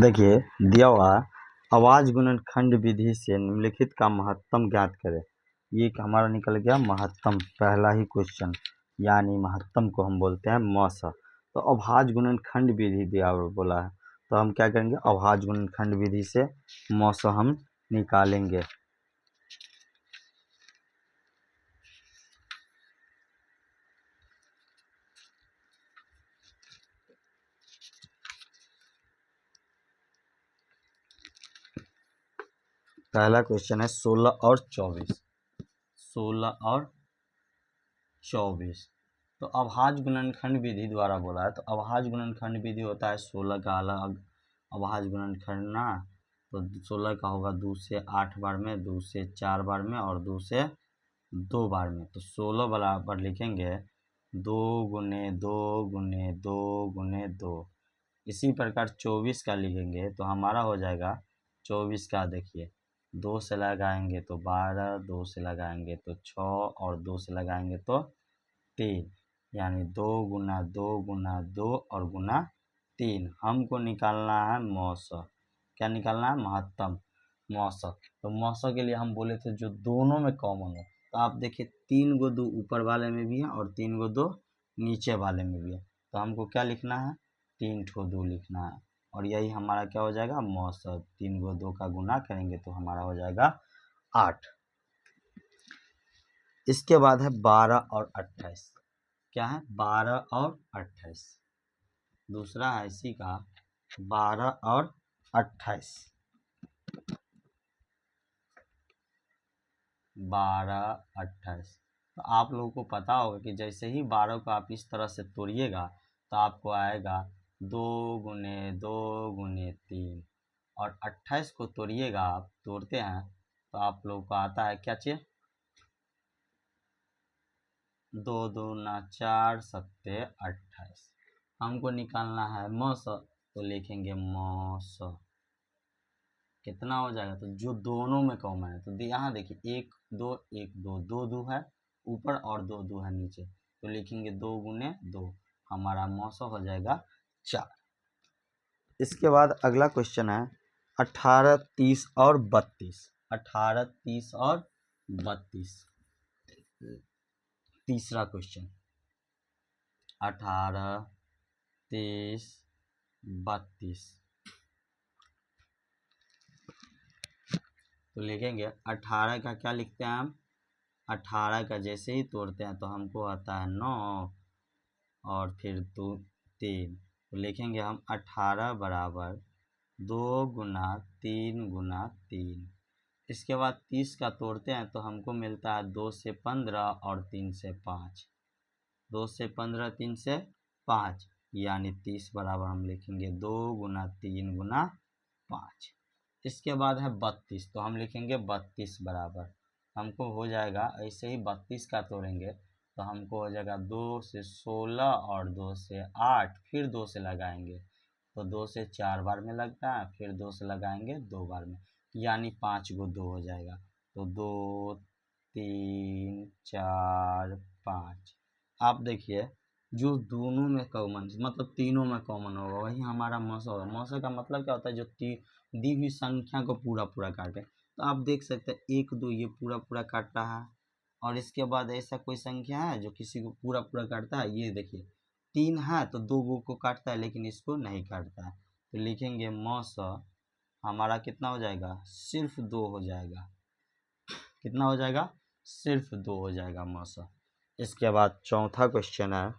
देखिए दिया हुआ है, आवाज गुणनखंड विधि से निम्नलिखित का महत्तम ज्ञात करें। ये हमारा निकल गया महत्तम, पहला ही क्वेश्चन, यानी महत्तम को हम बोलते हैं मौस। तो अभाज्य गुणनखंड विधि दिया हुआ बोला है, तो हम क्या करेंगे, अभाज्य गुणनखंड विधि से मौस हम निकालेंगे। पहला क्वेश्चन है 16 और 24। 16 और 24 तो अभाज्य गुणनखंड विधि द्वारा बोला है। तो अभाज्य गुणनखंड विधि होता है 16 का अलग अभाज्य गुणनखंड ना, तो 16 का होगा 2 से 8 बार में, 2 से 4 बार में और 2 से 2 बार में। तो 16 बराबर लिखेंगे 2 गुने 2 गुने 2 गुने 2। इसी प्रकार 24 का लिखेंगे तो हमारा हो जाएगा 24 का, देखिए 2 से लगाएंगे तो 12, 2 से लगाएंगे तो 6 और 2 से लगाएंगे तो 3, यानी 2 गुना 2 गुना 2 और गुना 3। हमको निकालना है मौसा। क्या निकालना है, महत्तम मौसा। तो मौसा के लिए हम बोले थे जो दोनों में कॉमन हो। तो आप देखिए 3 गो 2 ऊपर वाले में भी है और 3 गो 2 नीचे वाले में भी है। तो हमको क्या लिखना है, 3 ठो 2 लिखना है, और यही हमारा क्या हो जाएगा, मौसा। 3 गो 2 का गुना करेंगे तो हमारा हो जाएगा 8। इसके बाद है 12 और 28। क्या है, 12 और 28। दूसरा है इसी का 12 और 28। 12 28। तो आप लोगों को पता होगा कि जैसे ही 12 को आप इस तरह से तोड़िएगा तो आपको आएगा 2 गुने 2 गुने 3, और 28 को तोड़िएगा, आप तोड़ते हैं तो आप लोगों को आता है क्या चीज, 2 दूना 4 सत्ते 28। हमको निकालना है मौस, तो लिखेंगे मौस। कितना हो जाएगा, तो जो दोनों में कॉमन है, तो यहाँ देखिए 1 2 1 2, 2 2 है ऊपर और 2 2 है नीचे, तो लिखेंगे 2 गुने 2, हमारा मौसा हो जाएगा 4। इसके बाद अगला क्वेश्चन है 18 30 और 32। 18 30 और 32 तीसरा क्वेश्चन, 18 30 32। तो लिखेंगे 18 का क्या लिखते हैं हम, 18 का जैसे ही तोड़ते हैं तो हमको आता है 9 और फिर 2 3। तो लिखेंगे हम 18 बराबर 2 गुना 3 गुना 3। इसके बाद 30 का तोड़ते हैं तो हमको मिलता है 2 से 15 और 3 से 5। 2 से 15 3 से 5, यानी 30 बराबर हम लिखेंगे 2 गुना 3 गुना 5। इसके बाद है 32, तो हम लिखेंगे 32 बराबर, हमको हो जाएगा ऐसे ही 32 का तोड़ेंगे तो हमको हो जाएगा 2 से 16 और 2 से 8, फिर 2 से लगाएंगे तो 2 से 4 बार में लगता है, फिर 2 से लगाएंगे 2 बार में, यानी 5 गो 2 हो जाएगा। तो 2 3 4 5। आप देखिए जो दोनों में कॉमन, मतलब तीनों में कॉमन होगा वही हमारा मौसा होगा। मौसा का मतलब क्या होता है, जो दी हुई संख्या को पूरा पूरा काटे। तो आप देख सकते हैं 1 2 ये पूरा पूरा काट रहा है, और इसके बाद ऐसा कोई संख्या है जो किसी को पूरा पूरा काटता है, ये देखिए 3 है तो 2 गो को काटता है लेकिन इसको नहीं काटता है। तो लिखेंगे मौसा, हमारा कितना हो जाएगा, सिर्फ 2 हो जाएगा। कितना हो जाएगा, सिर्फ 2 हो जाएगा मौसा। इसके बाद चौथा क्वेश्चन है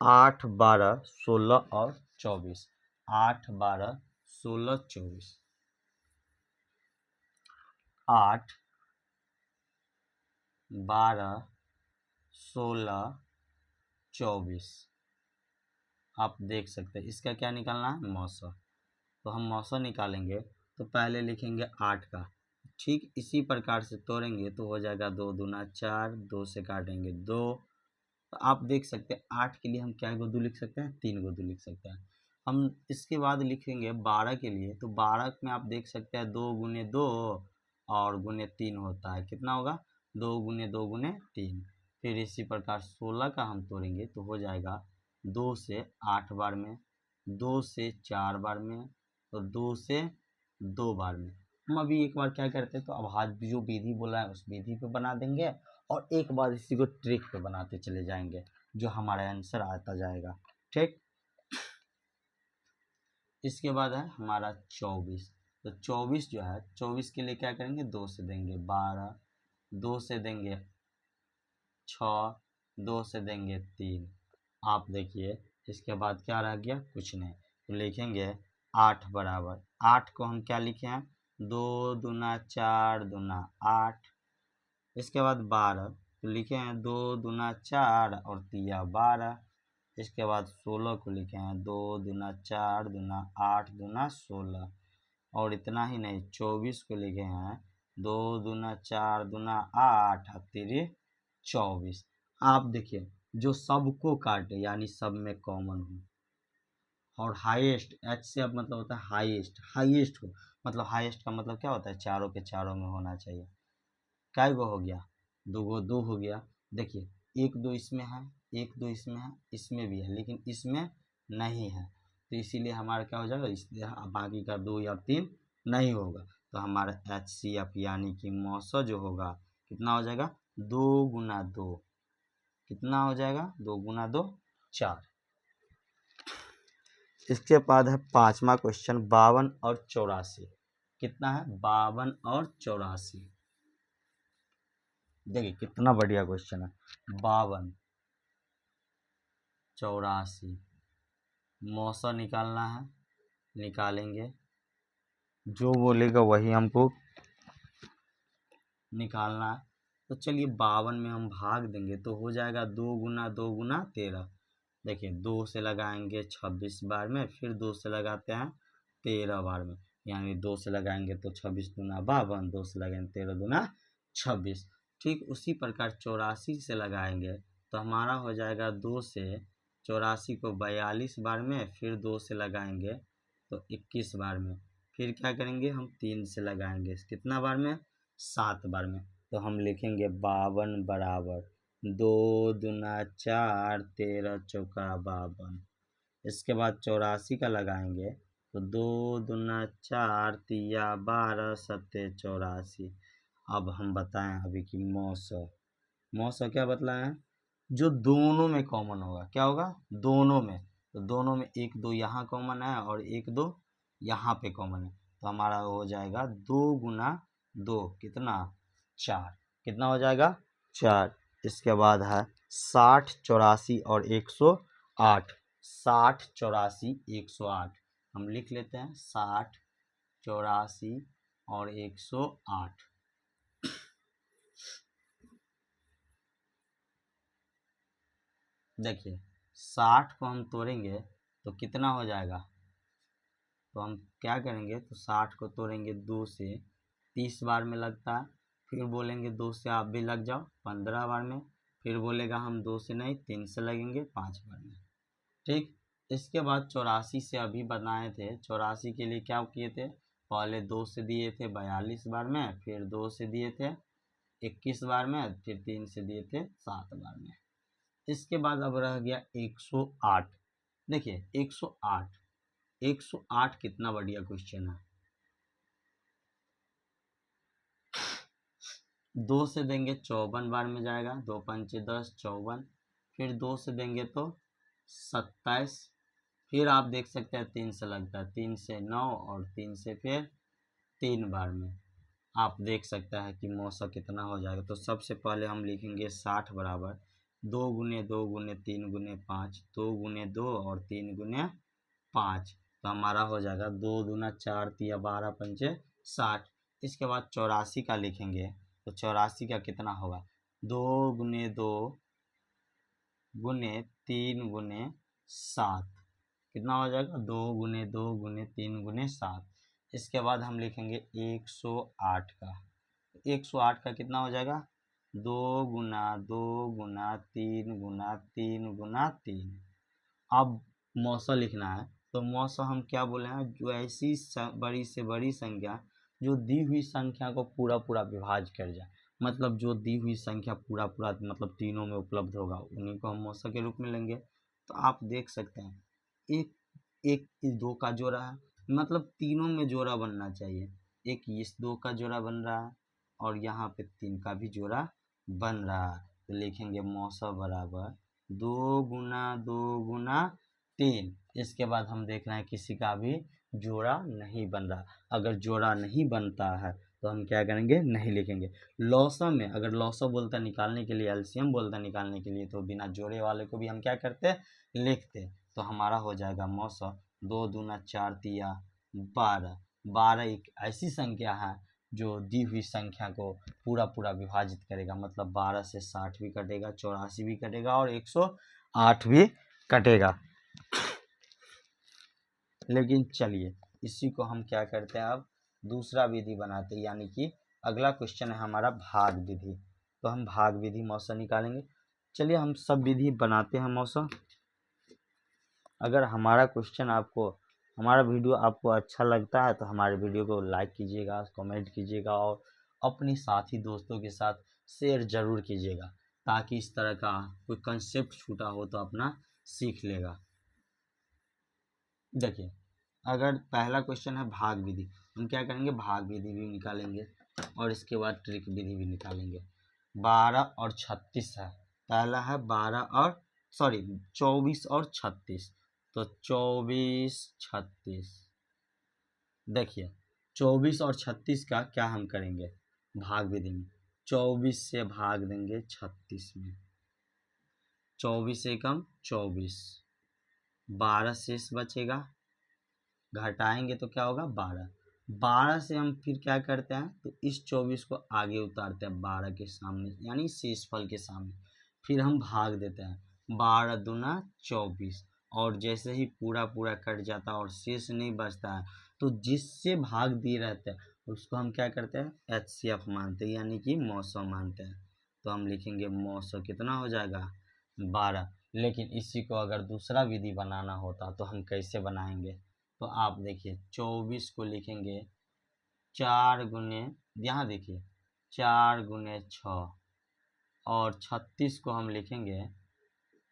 8 12 16 और 24। 8 12 16 24। 8 12 16 24। आप देख सकते हैं इसका क्या निकालना है, मौसा। तो हम मौसा निकालेंगे तो पहले लिखेंगे 8 का, ठीक इसी प्रकार से तोड़ेंगे तो हो जाएगा 2 दूना 4, 2 से काटेंगे 2। तो आप देख सकते हैं 8 के लिए हम क्या गो 2 लिख सकते हैं, 3 गो 2 लिख सकते हैं हम। इसके बाद लिखेंगे 12 के लिए, तो 12 में आप देख सकते हैं 2 गुने 2 और गुने 3 होता है, कितना होगा 2 गुने 2 गुने 3। फिर इसी प्रकार 16 का हम तोड़ेंगे तो हो जाएगा 2 से 8 बार में, 2 से 4 बार में, तो 2 से 2 बार में। हम अभी एक बार क्या करते हैं, तो अब हाथ जो विधि बोला है उस विधि पे बना देंगे और एक बार इसी को ट्रिक पे बनाते चले जाएंगे, जो हमारा आंसर आता जाएगा। ठीक, इसके बाद है हमारा 24। तो 24 जो है, 24 के लिए क्या करेंगे, 2 से देंगे 12, 2 से देंगे 6, 2 से देंगे 3। आप देखिए इसके बाद क्या रह गया, कुछ नहीं, तो लिखेंगे 8 बराबर, 8 को हम क्या लिखे हैं, 2 दूना 4 दूना 8। इसके बाद 12, तो लिखे हैं 2 दूना 4 और 3 12। इसके बाद 16 को लिखे हैं 2 दूना 4 दूना 8 दूना 16। और इतना ही नहीं, 24 को लिखे हैं 2 दूना 4 दूना 8 और 3 24। आप देखिए जो सबको काटे यानी सब में कॉमन हो, और हाईएस्ट, एच से अब मतलब होता है हाईएस्ट, हाईएस्ट हो, मतलब हाईएस्ट का मतलब क्या होता है, चारों के चारों में होना चाहिए। काय गो हो गया, 2 गो 2 हो गया। देखिए 1 2 इसमें है, 1 2 इसमें है, इसमें भी है, लेकिन इसमें नहीं है, तो इसीलिए हमारा क्या हो जाएगा, इसलिए बाकी का 2 या 3 नहीं होगा। तो हमारा HCF यानी कि मौसा जो होगा कितना हो जाएगा, 2 गुना 2, कितना हो जाएगा, 2 गुना 2 4। इसके बाद है 5वां क्वेश्चन, 52 और 84। कितना है, 52 और 84। देखिए कितना बढ़िया क्वेश्चन है, 52 84, मौसा निकालना है, निकालेंगे, जो बोलेगा वही हमको निकालना है। तो चलिए 52 में हम भाग देंगे तो हो जाएगा 2 गुना 2 गुना 13। देखिए 2 से लगाएंगे 26 बार में, फिर 2 से लगाते हैं 13 बार में, यानी 2 से लगाएंगे तो 26 दूना 52, 2 से लगाएंगे 13 दूना 26। ठीक उसी प्रकार 84 से लगाएंगे तो हमारा हो जाएगा 2 से 84 को 42 बार में, फिर 2 से लगाएंगे तो 21 बार में, फिर क्या करेंगे हम 3 से लगाएंगे कितना बार में, 7 बार में। तो हम लिखेंगे 52 बराबर 2 दूना 4 13 चौका 52। इसके बाद 84 का लगाएंगे तो 2 दूना 4 तिया 12 सत्ते 84। अब हम बताएं अभी कि मौसा, मौसा क्या बतलाएं, जो दोनों में कॉमन होगा, क्या होगा, दोनों में, तो दोनों में 1 2 यहाँ कॉमन है और 1 2 यहाँ पे कॉमन है, तो हमारा हो जाएगा 2 गुना 2 कितना 4, कितना हो जाएगा 4। इसके बाद है 60 84 और 108। 60 84 108 हम लिख लेते हैं, 60 84 और 108। देखिए 60 को हम तोड़ेंगे तो कितना हो जाएगा, तो हम क्या करेंगे, तो 60 को तोड़ेंगे 2 से, 30 बार में लगता है, फिर बोलेंगे 2 से आप भी लग जाओ 15 बार में, फिर बोलेगा हम 2 से नहीं 3 से लगेंगे 5 बार में। ठीक, इसके बाद 84 से अभी बनाए थे, 84 के लिए क्या किए थे, पहले 2 से दिए थे 42 बार में, फिर 2 से दिए थे 21 बार में, फिर 3 से दिए थे 7 बार में। इसके बाद अब रह गया 108। देखिए 108, 108 कितना बढ़िया क्वेश्चन है। 2 से देंगे 54 बार में जाएगा, 2 पंचे 10 54, फिर 2 से देंगे तो 27, फिर आप देख सकते हैं 3 से लगता है, 3 से 9 और 3 से फिर 3 बार में। आप देख सकते हैं कि मौसा कितना हो जाएगा। तो सबसे पहले हम लिखेंगे 60 बराबर 2 गुने 2 गुने 3 गुने 5, 2 गुने 2 और 3 गुने 5, तो हमारा हो जाएगा 2 दूना 4 तिया 12 पंचे 60। इसके बाद 84 का लिखेंगे तो 84 का कितना होगा, 2 गुने 2 गुने 3 गुने 7, कितना हो जाएगा, 2 गुने 2 गुने 3 गुने 7। इसके बाद हम लिखेंगे 108 का, 108 का कितना हो जाएगा, 2 गुना 2 गुना 3 गुना 3 गुना 3। अब मौसा लिखना है, तो मौसा हम क्या बोले हैं, जो ऐसी बड़ी से बड़ी संख्या जो दी हुई संख्या को पूरा पूरा विभाज्य कर जाए, मतलब जो दी हुई संख्या पूरा पूरा मतलब तीनों में उपलब्ध होगा, उन्हीं को हम मौसा के रूप में लेंगे। तो आप देख सकते हैं एक एक इस 2 का जोड़ा है, मतलब तीनों में जोड़ा बनना चाहिए। एक इस 2 का जोड़ा बन रहा है और यहाँ पे 3 का भी जोड़ा बन रहा है, तो लिखेंगे मौसा बराबर 2 गुना 2 गुना 3। इसके बाद हम देख रहे हैं किसी का भी जोड़ा नहीं बन रहा। अगर जोड़ा नहीं बनता है तो हम क्या करेंगे, नहीं लिखेंगे। लौसा में अगर लौसा बोलता निकालने के लिए, एलसीएम बोलता निकालने के लिए, तो बिना जोड़े वाले को भी हम क्या करते, लिखते। तो हमारा हो जाएगा मौसा 2 दूना 4 तिया 12। 12 एक ऐसी संख्या है जो दी हुई संख्या को पूरा पूरा विभाजित करेगा, मतलब 12 से 60 भी कटेगा, 84 भी कटेगा और 108 भी कटेगा। लेकिन चलिए इसी को हम क्या करते हैं, अब दूसरा विधि बनाते हैं, यानी कि अगला क्वेश्चन है हमारा भाग विधि। तो हम भाग विधि मौसा निकालेंगे। चलिए हम सब विधि बनाते हैं मौसा। अगर हमारा क्वेश्चन आपको, हमारा वीडियो आपको अच्छा लगता है तो हमारे वीडियो को लाइक कीजिएगा, कमेंट कीजिएगा और अपने साथी दोस्तों के साथ शेयर ज़रूर कीजिएगा, ताकि इस तरह का कोई कंसेप्ट छूटा हो तो अपना सीख लेगा। देखिए अगर पहला क्वेश्चन है भाग विधि, हम क्या करेंगे, भाग विधि भी निकालेंगे और इसके बाद ट्रिक विधि भी निकालेंगे। 12 और 36 है, पहला है 24 और 36। तो 24 36, देखिए 24 और 36 का क्या हम करेंगे भाग विधि में, 24 से भाग देंगे 36 में, 24 एकम 24, 12 शेष बचेगा, घटाएंगे तो क्या होगा 12। 12 से हम फिर क्या करते हैं, तो इस 24 को आगे उतारते हैं 12 के सामने, यानी शेषफल के सामने, फिर हम भाग देते हैं 12 दूना 24, और जैसे ही पूरा पूरा कट जाता है और शेष नहीं बचता है, तो जिससे भाग दिए रहते हैं उसको हम क्या करते हैं, HCF मानते हैं, यानी कि मौसम मानते हैं। तो हम लिखेंगे मौसम कितना हो जाएगा 12। लेकिन इसी को अगर दूसरा विधि बनाना होता तो हम कैसे बनाएंगे, तो आप देखिए 24 को लिखेंगे 4 गुने, यहाँ देखिए 4 गुने 6, और 36 को हम लिखेंगे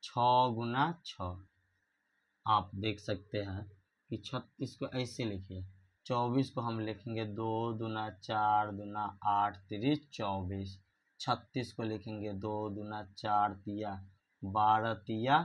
6 गुना 6। आप देख सकते हैं कि 36 को ऐसे लिखिए, 24 को हम लिखेंगे 2 दूना 4 दूना 8 तिरिच 24, 36 को लिखेंगे 2 दूना 4 तिया 12 तिया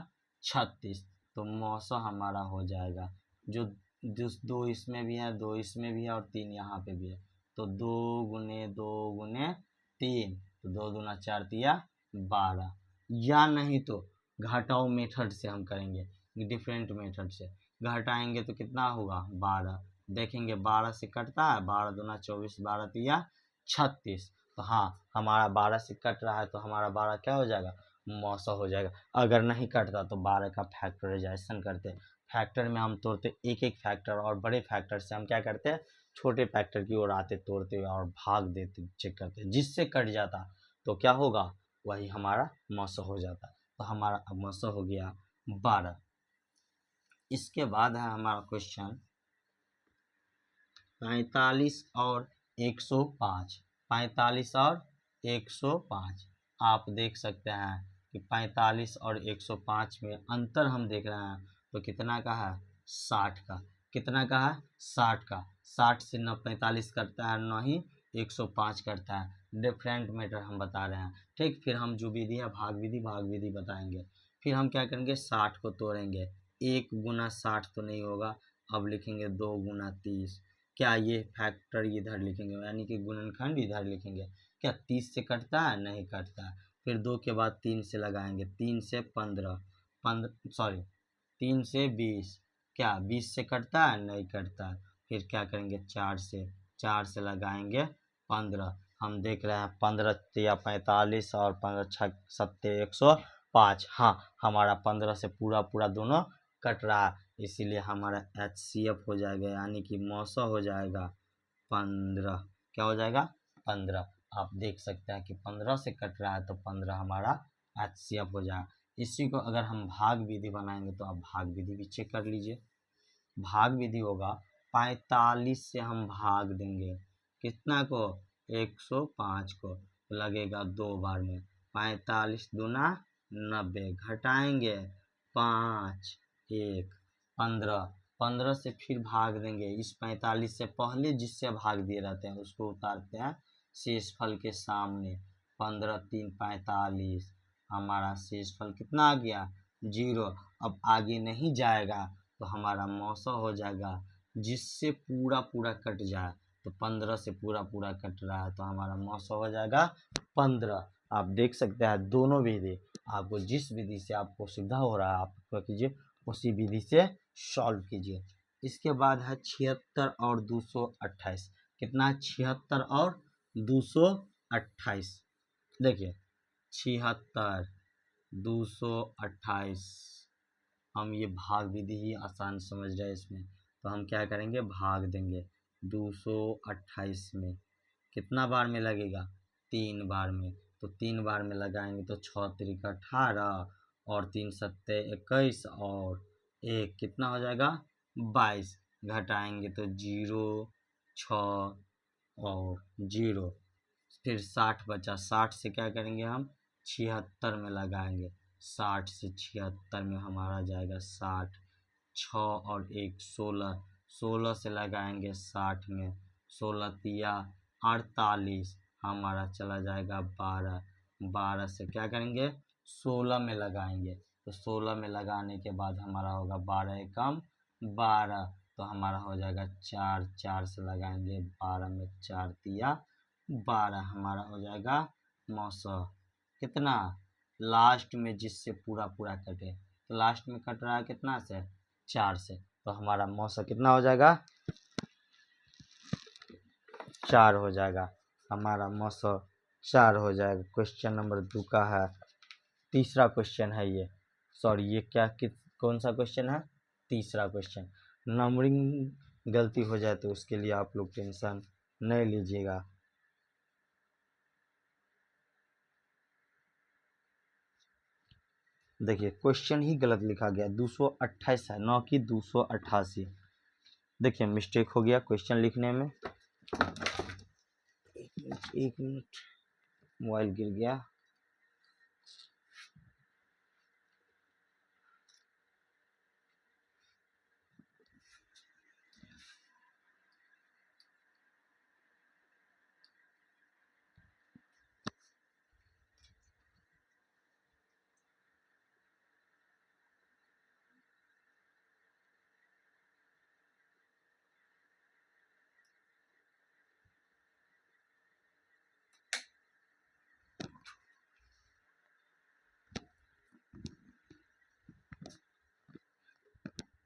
36। तो मौसम हमारा हो जाएगा, जो जिस 2 इसमें भी है, 2 इसमें भी है और 3 यहाँ पे भी है, तो 2 गुने 2 गुने 3, तो 2 दूना 4 तिया 12। या नहीं तो घटाओ मेथड से हम करेंगे, डिफरेंट मेथड से घटाएंगे तो कितना होगा 12। देखेंगे 12 से कटता है, 12 दूना 24, 12 तिया 36। तो हाँ हमारा 12 से कट रहा है, तो हमारा 12 क्या हो जाएगा, मौसा हो जाएगा। अगर नहीं कटता तो 12 का फैक्टराइजेशन करते, फैक्टर में हम तोड़ते एक एक फैक्टर, और बड़े फैक्टर से हम क्या करते हैं, छोटे फैक्टर की ओर आते तोड़ते हुए और भाग देते चेक करते, जिससे कट जाता तो क्या होगा, वही हमारा मौसा हो जाता। तो हमारा अब मौसा हो गया 12। इसके बाद है हमारा क्वेश्चन 45 और 105। 45 और 105, आप देख सकते हैं कि 45 और 105 में अंतर हम देख रहे हैं, तो कितना का है 60 का, कितना का है 60 का। 60 से न 45 करता है न ही 105 करता है, डिफरेंट मैटर हम बता रहे हैं। ठीक, फिर हम जो विधि है भाग विधि बताएंगे। फिर हम क्या करेंगे 60 को तोड़ेंगे, 1 गुना 60 तो नहीं होगा, अब लिखेंगे 2 गुना 30। क्या ये फैक्टर इधर लिखेंगे, यानी कि गुणनखंड इधर लिखेंगे। क्या 30 से कटता है, नहीं कटता है। फिर 2 के बाद 3 से लगाएंगे, 3 से 15, 3 से 20, क्या 20 से कटता है, नहीं कटता है। फिर क्या करेंगे 4 से लगाएंगे 15, हम देख रहे हैं 15 या 45 और 15 6 7 105। हाँ हमारा 15 से पूरा पूरा दोनों कट रहा है, इसीलिए हमारा HCF हो जाएगा, यानी कि मौसा हो जाएगा 15। क्या हो जाएगा 15। आप देख सकते हैं कि 15 से कट रहा है, तो 15 हमारा HCF हो जाएगा। इसी को अगर हम भाग विधि बनाएंगे तो आप भाग विधि भी चेक कर लीजिए। भाग विधि होगा 45 से हम भाग देंगे कितना को, 105 को, तो लगेगा 2 बार में, 45 दूना 90, घटाएंगे 5 1 15, 15 से फिर भाग देंगे, इस 45 से पहले जिससे भाग दिए रहते हैं उसको उतारते हैं शेषफल के सामने। 15 3 45, हमारा शेषफल कितना आ गया 0। अब आगे नहीं जाएगा तो हमारा मौसा हो जाएगा, जिससे पूरा पूरा कट जाए, तो 15 से पूरा पूरा कट रहा है तो हमारा मौसा हो जाएगा 15। आप देख सकते हैं दोनों विधि, आपको जिस विधि से आपको सुविधा हो रहा है आप क्या कीजिए, उसी विधि से सॉल्व कीजिए। इसके बाद है 76 और 228। कितना 76 और 228। देखिए 76 228, हम ये भाग विधि ही आसान समझ रहे हैं इसमें, तो हम क्या करेंगे भाग देंगे 228 में। कितना बार में लगेगा 3 बार में, तो 3 बार में लगाएंगे तो 6 3 18 और 3 7 21 और 1 कितना हो जाएगा 22। घटाएंगे तो 0 6 और 0, फिर 60 बचा, 60 से क्या करेंगे हम 76 में लगाएंगे, 60 से 76 में हमारा जाएगा 60, 6 और 1 16, 16 से लगाएंगे 60 में, 16 तिया 48, हमारा चला जाएगा 12, 12 से क्या करेंगे 16 में लगाएंगे, तो 16 में लगाने के बाद हमारा होगा 12 एकम 12, तो हमारा हो जाएगा 4, 4 से लगाएंगे 12 में 4 तिया 12, हमारा हो जाएगा मौसा। कितना लास्ट में जिससे पूरा पूरा कटे, तो लास्ट में कट रहा है कितना से 4 से, तो हमारा मौसा कितना हो जाएगा 4 हो जाएगा, हमारा मौसा 4 हो जाएगा। क्वेश्चन नंबर 2 का है, तीसरा क्वेश्चन है ये, सॉरी ये क्या कौन सा क्वेश्चन है, तीसरा क्वेश्चन। नंबरिंग गलती हो जाए तो उसके लिए आप लोग टेंशन नहीं लीजिएगा। देखिए क्वेश्चन ही गलत लिखा गया, 228 है न कि 288। देखिए मिस्टेक हो गया क्वेश्चन लिखने में। एक मिनट मोबाइल गिर गया।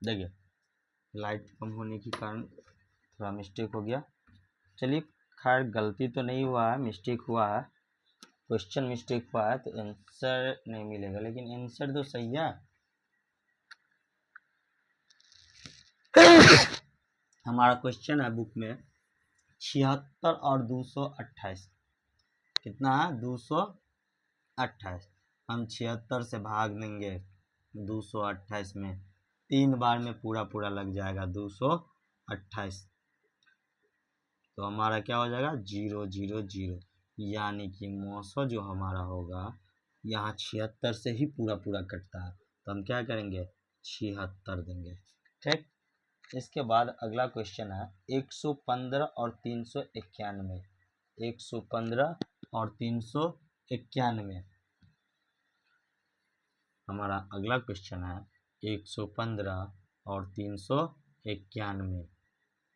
देखिए लाइट कम होने के कारण थोड़ा मिस्टेक हो गया। चलिए खैर गलती तो नहीं हुआ है, मिस्टेक हुआ है, क्वेश्चन मिस्टेक हुआ है, तो आंसर नहीं मिलेगा, लेकिन आंसर तो सही है। हमारा क्वेश्चन है बुक में 76 और 228। कितना है 228, हम 76 से भाग देंगे 228 में, 3 बार में पूरा पूरा लग जाएगा 228, तो हमारा क्या हो जाएगा 0 0 0, यानी कि मौसा जो हमारा होगा यहाँ 76 से ही पूरा पूरा कटता है, तो हम क्या करेंगे 76 देंगे। ठीक, इसके बाद अगला क्वेश्चन है 115 और 391। 115 और 391, हमारा अगला क्वेश्चन है 115 और 391।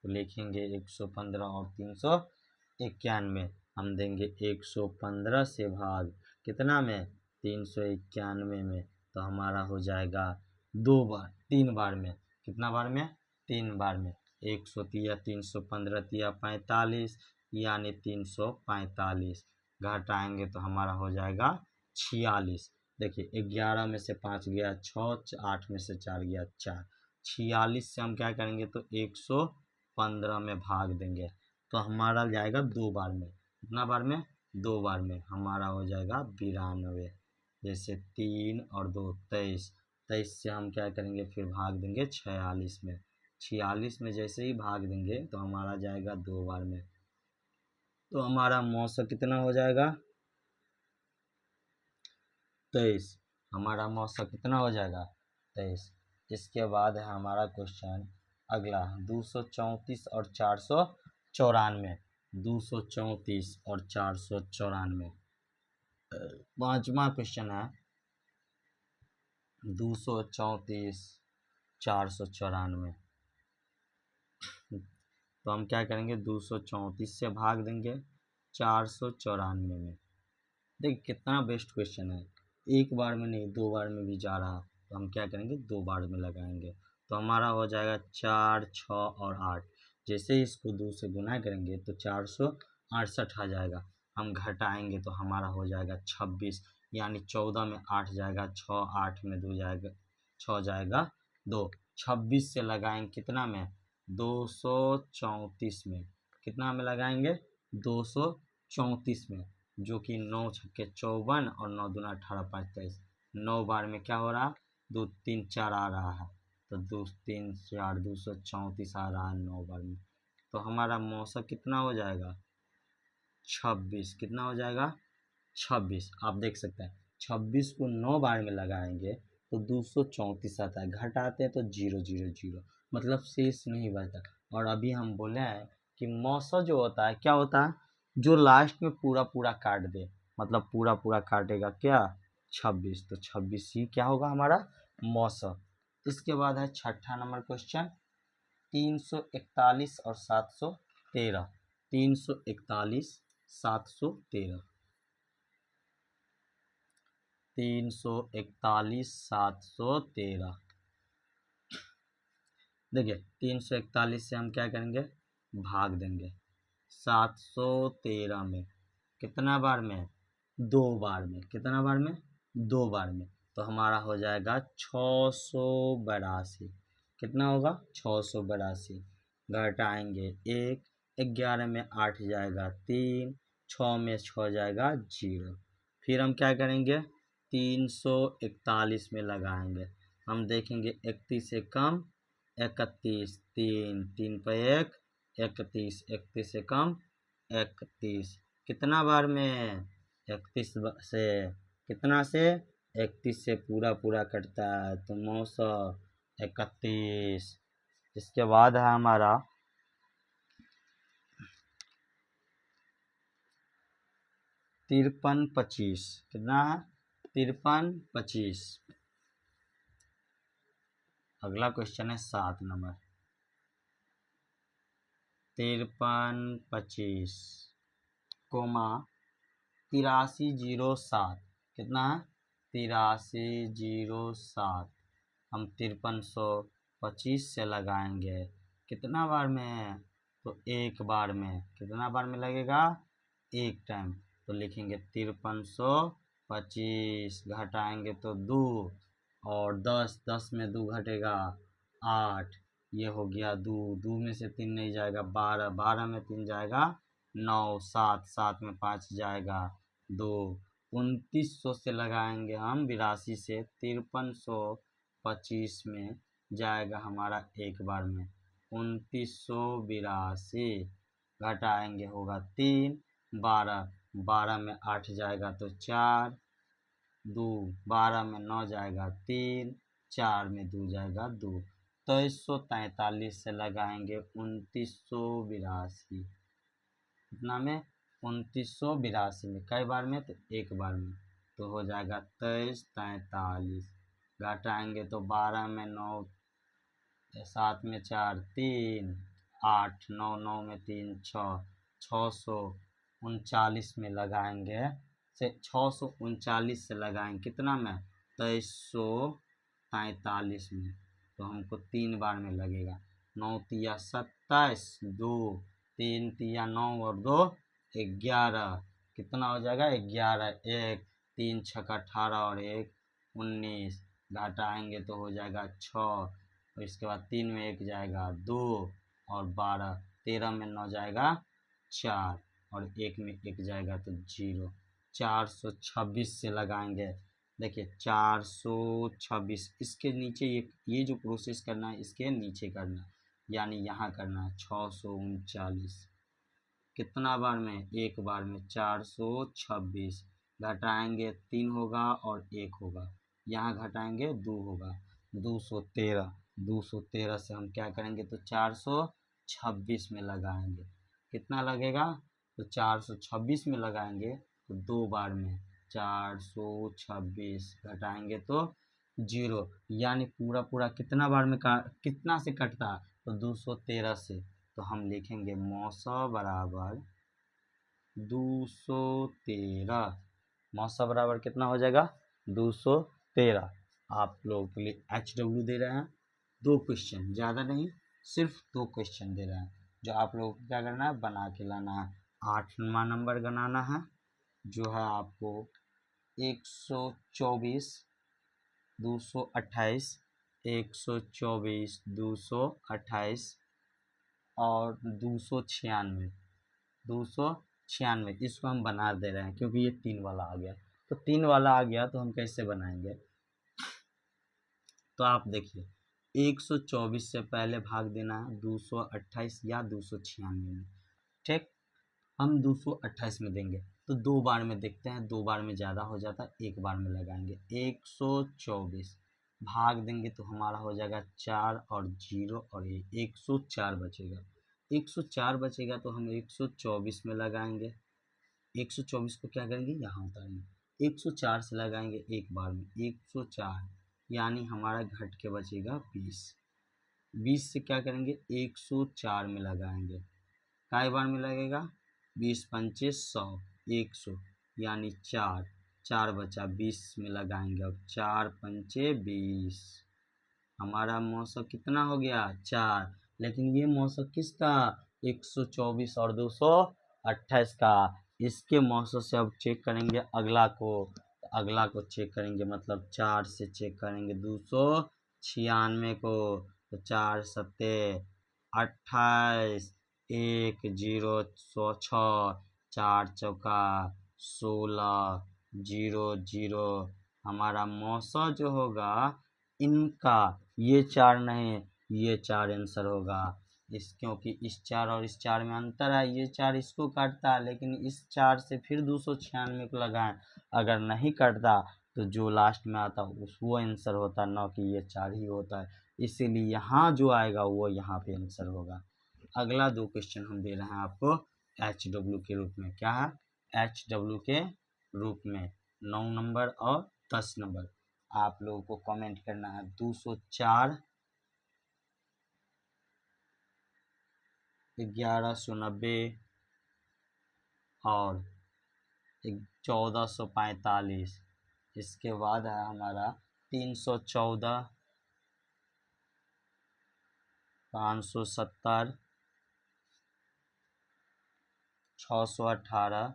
तो लिखेंगे 115 और 391, हम देंगे 115 से भाग कितना में 391 में, तो हमारा हो जाएगा 2 बार 3 बार में, कितना बार में 3 बार में, 100 तिया 315 तिया 45, यानी 345, घटाएंगे तो हमारा हो जाएगा 46। देखिए 11 में से 5 गया 6, 8 में से 4 गया 4, 46 से हम क्या करेंगे तो 115 में भाग देंगे, तो हमारा जाएगा 2 बार में, कितना बार में 2 बार में, हमारा हो जाएगा 92। जैसे 3 और 2 23, 23 से हम क्या करेंगे फिर भाग देंगे 46 में, 46 में जैसे ही भाग देंगे तो हमारा जाएगा 2 बार में, तो हमारा मौसा कितना हो जाएगा 23, हमारा मौसा कितना हो जाएगा 23। इसके बाद है हमारा क्वेश्चन अगला 234 और 494, 234 और 494। पांचवा क्वेश्चन है 234 494। तो हम क्या करेंगे, 234 से भाग देंगे 494 में। देखिए कितना बेस्ट क्वेश्चन है, एक बार में नहीं 2 बार में भी जा रहा, तो हम क्या करेंगे 2 बार में लगाएंगे। तो हमारा हो जाएगा 4, 6 और 8। जैसे ही इसको 2 से गुना करेंगे तो 468 आ जाएगा। हम घटाएंगे तो हमारा हो जाएगा 26, यानी 14 में 8 जाएगा, 6 8 में 2 जाएगा, 6 जाएगा 2। 26 से लगाएंगे कितना में, 234 में। कितना में लगाएंगे, 234 में, जो कि 9 छक्के 54 और 9 दूना 18 5 23। 9 बार में क्या हो रहा, 2 3 4 आ रहा है, तो 2 3 4 234 आ रहा है 9 बार में। तो हमारा मौसा कितना हो जाएगा, 26। कितना हो जाएगा, 26। आप देख सकते हैं 26 को 9 बार में लगाएंगे तो 234 आता है, घटाते हैं तो 0 0 0, मतलब शेष नहीं बचता। और अभी हम बोले हैं कि मौसा जो होता है क्या होता है, जो लास्ट में पूरा पूरा काट दे, मतलब पूरा पूरा काटेगा क्या, 26। तो 26 ही क्या होगा हमारा मौसा। इसके बाद है छठा नंबर क्वेश्चन 341 और 713। 341 713, 341 713। देखिए 341 से हम क्या करेंगे, भाग देंगे 713 में। कितना बार में, 2 बार में। कितना बार में, 2 बार में। तो हमारा हो जाएगा 682। कितना होगा, 682। घटाएंगे 1, 11 में 8 जाएगा 3, 6 में 6 जाएगा 0। फिर हम क्या करेंगे, 341 में लगाएंगे। हम देखेंगे 31 से कम 31, 3 3 पे 1, 31, 31 से कम 31। कितना बार में, 31 से। कितना से, 31 से पूरा पूरा कटता है, तो 931। इसके बाद है हमारा 53 25। कितना है, 53 25। अगला क्वेश्चन है 7 नंबर 53 25 कोमा 8307। कितना है, 8307। हम 5325 से लगाएंगे कितना बार में, तो एक बार में। कितना बार में लगेगा, एक टाइम। तो लिखेंगे 5325, घटाएंगे तो 2, और 10, 10 में 2 घटेगा 8, ये हो गया 2, 2 में से 3 नहीं जाएगा 12, 12 में 3 जाएगा 9, 7, 7 में 5 जाएगा 2। 2900 से लगाएंगे हम 82 से 5325 में जाएगा हमारा एक बार में 2982। घटाएंगे होगा 3, 12, 12 में 8 जाएगा तो 4, 2, 12 में 9 जाएगा 3, 4 में 2 जाएगा 2। 2343 से लगाएंगे 2982। कितना में, 2982 में। कई बार में, तो एक बार में। तो हो जाएगा 2343। घटाएंगे तो 12 में 9, 7 में 4 3, 8, 9, 9 में 3 6, 639 में लगाएंगे से 639 से लगाएंगे कितना में, 2343 में। तो हमको 3 बार में लगेगा। 9 तिया 27, 2 3 तिया 9 और 2 11। कितना हो जाएगा, 11, 1 3 छक्का 18 और 1 19। घटाएंगे तो हो जाएगा 6, और इसके बाद 3 में 1 जाएगा 2, और 12, 13 में 9 जाएगा 4, और 1 में 1 जाएगा तो 0। 426 से लगाएंगे। देखिए 426, इसके नीचे ये जो प्रोसेस करना है इसके नीचे करना है, यानी यहाँ करना है 639। कितना बार में, एक बार में 426। घटाएंगे 3 होगा और 1 होगा, यहाँ घटाएंगे 2 होगा, 213। 213 से हम क्या करेंगे तो 426 में लगाएंगे। कितना लगेगा तो 426 में लगाएंगे तो 2 बार में 426 घटाएंगे तो 0, यानी पूरा पूरा कितना बार में कितना से कटता तो 213 से। तो हम लिखेंगे मौसा बराबर 213। मौसा बराबर कितना हो जाएगा 213। आप लोगों के लिए HW दे रहे हैं 2 क्वेश्चन, ज़्यादा नहीं, सिर्फ 2 क्वेश्चन दे रहे हैं, जो आप लोगों को क्या करना है बना के लाना है। 8वां नंबर बनाना है जो है आपको 124 228, 124 228 और 296, इसको हम बना दे रहे हैं क्योंकि ये 3 वाला आ गया। तो 3 वाला आ गया तो हम कैसे बनाएंगे, तो आप देखिए 124 से पहले भाग देना है 228 या 296 में। ठीक, हम 228 में देंगे तो 2 बार में देखते हैं, 2 बार में ज़्यादा हो जाता है, 1 बार में लगाएंगे। 124 भाग देंगे तो हमारा हो जाएगा 4 और 0 और 104 बचेगा। 104 बचेगा तो हम 124 में लगाएंगे। 124 को क्या करेंगे यहाँ उतारेंगे, 104 से लगाएंगे 1 बार में 104, यानी हमारा घट के बचेगा 20। 20 से क्या करेंगे 104 में लगाएंगे, काय बार में लगेगा 20 पंचे 100, 100 यानी 4 बचा, 20 में लगाएंगे अब 4 पंचे 20। हमारा मौसम कितना हो गया 4, लेकिन ये मौसम किसका 124 और 228 का। इसके मौसम से अब चेक करेंगे अगला को, अगला को चेक करेंगे मतलब 4 से चेक करेंगे 296 को, तो 4 सत्ते 28, 1 0 6, 4 चौका 16, 0 0। हमारा मौसम जो होगा इनका ये 4 नहीं, ये 4 आंसर होगा। इस क्योंकि इस 4 और इस 4 में अंतर है, ये 4 इसको काटता है लेकिन इस 4 से फिर 296 को लगाएं, अगर नहीं काटता तो जो लास्ट में आता उस वो आंसर होता, न कि ये 4 ही होता है। इसीलिए यहाँ जो आएगा वो यहाँ पे आंसर होगा। अगला 2 क्वेश्चन हम दे रहे हैं आपको HW के रूप में। क्या है HW के रूप में 9 नंबर और 10 नंबर। आप लोगों को कमेंट करना है 204 1190 और 1445। इसके बाद है हमारा 314 570 618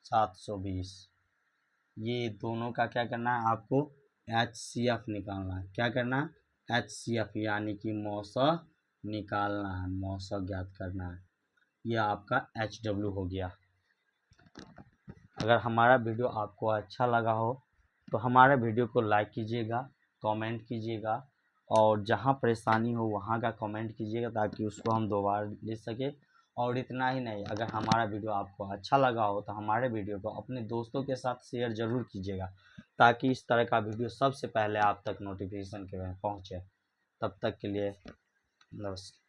720। ये दोनों का क्या करना है आपको HCF निकालना है। क्या करना है HCF यानी कि मौसम निकालना है, मौसम ज्ञात करना है। ये आपका HW हो गया। अगर हमारा वीडियो आपको अच्छा लगा हो तो हमारे वीडियो को लाइक कीजिएगा, कमेंट कीजिएगा और जहाँ परेशानी हो वहाँ का कमेंट कीजिएगा ताकि उसको हम दोबारा ले सके। और इतना ही नहीं, अगर हमारा वीडियो आपको अच्छा लगा हो तो हमारे वीडियो को अपने दोस्तों के साथ शेयर ज़रूर कीजिएगा ताकि इस तरह का वीडियो सबसे पहले आप तक नोटिफिकेशन के में पहुँचे। तब तक के लिए नमस्कार।